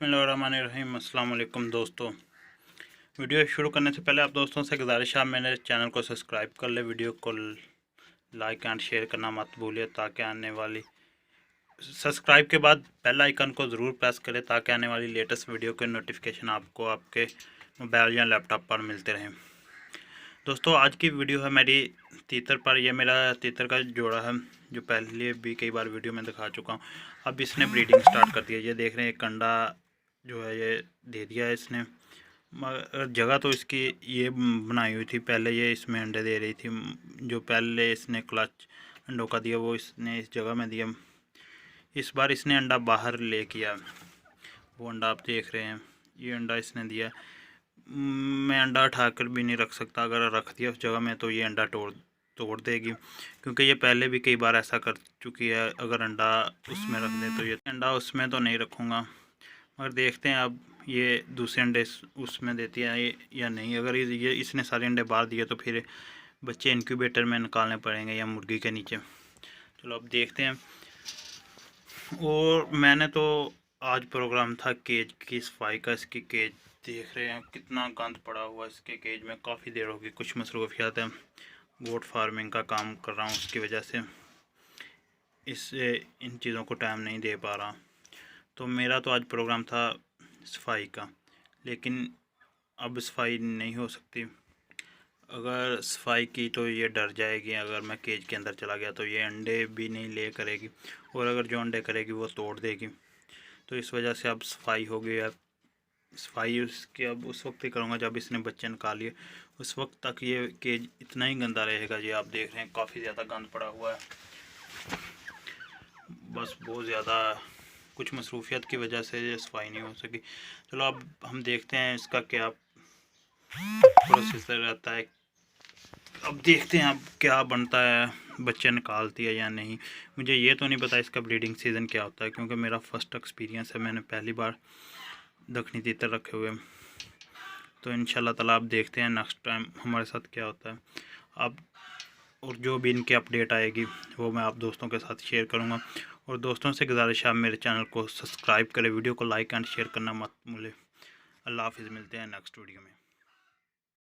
बिस्मिल्लाहिर्रहमानिर्रहीम। अस्सलाम वालेकुम दोस्तों। वीडियो शुरू करने से पहले आप दोस्तों से गुजारिश है, मेरे चैनल को सब्सक्राइब कर ले, वीडियो को लाइक एंड शेयर करना मत भूलिए ताकि आने वाली सब्सक्राइब के बाद बेल आइकन को ज़रूर प्रेस करें ताकि आने वाली लेटेस्ट वीडियो के नोटिफिकेशन आपको आपके मोबाइल या लैपटॉप पर मिलते रहें। दोस्तों आज की वीडियो है मेरी तीतर पर। यह मेरा तीतर का जोड़ा है जो पहले भी कई बार वीडियो में दिखा चुका हूँ। अब इसने ब्रीडिंग स्टार्ट कर दिया। ये देख रहे हैं एक अंडा जो है ये दे दिया है इसने। मगर जगह तो इसकी ये बनाई हुई थी, पहले ये इसमें अंडे दे रही थी। जो पहले इसने क्लच अंडों का दिया वो इसने इस जगह में दिया। इस बार इसने अंडा बाहर ले किया, वो अंडा आप देख रहे हैं, ये अंडा इसने दिया। मैं अंडा उठाकर भी नहीं रख सकता, अगर रख दिया उस जगह में तो ये अंडा तोड़ देगी, क्योंकि ये पहले भी कई बार ऐसा कर चुकी है। अगर अंडा उसमें रख दें तो ये अंडा उसमें तो नहीं रखूँगा, मगर देखते हैं अब ये दूसरे अंडे उसमें देती है या नहीं। अगर ये इसने सारे अंडे बाहर दिए तो फिर बच्चे इंक्यूबेटर में निकालने पड़ेंगे या मुर्गी के नीचे। चलो अब देखते हैं। और मैंने तो आज प्रोग्राम था केज की सफाई का। इसकी केज देख रहे हैं कितना गंद पड़ा हुआ है इसके केज में। काफ़ी देर होगी, कुछ मसरूफियात है, गोट फार्मिंग का काम कर रहा हूँ, उसकी वजह से इससे इन चीज़ों को टाइम नहीं दे पा रहा। तो मेरा तो आज प्रोग्राम था सफाई का, लेकिन अब सफाई नहीं हो सकती। अगर सफाई की तो ये डर जाएगी, अगर मैं केज के अंदर चला गया तो ये अंडे भी नहीं ले करेगी, और अगर जो अंडे करेगी वो तोड़ देगी। तो इस वजह से अब सफाई हो गई है। सफाई उसकी अब उस वक्त ही करूँगा जब इसने बच्चे निकाल लिए। उस वक्त तक ये केज इतना ही गंदा रहेगा। ये आप देख रहे हैं काफ़ी ज़्यादा गंद पड़ा हुआ है, बस बहुत ज़्यादा कुछ मसरूफियत की वजह से ये सफाई नहीं हो सकी। चलो अब हम देखते हैं इसका क्या प्रोसेसर रहता है। अब देखते हैं अब क्या बनता है, बच्चे निकालती है या नहीं। मुझे ये तो नहीं पता इसका ब्रीडिंग सीज़न क्या होता है, क्योंकि मेरा फर्स्ट एक्सपीरियंस है, मैंने पहली बार दक्षिणी तीतर रखे हुए। तो इंशाल्लाह ताला अब देखते हैं नेक्स्ट टाइम हमारे साथ क्या होता है। अब और जो भी इनकी अपडेट आएगी वो मैं आप दोस्तों के साथ शेयर करूँगा। और दोस्तों से गुजारिश है आप मेरे चैनल को सब्सक्राइब करें, वीडियो को लाइक एंड शेयर करना मत भूलें। अल्लाह हाफिज़, मिलते हैं नेक्स्ट वीडियो में।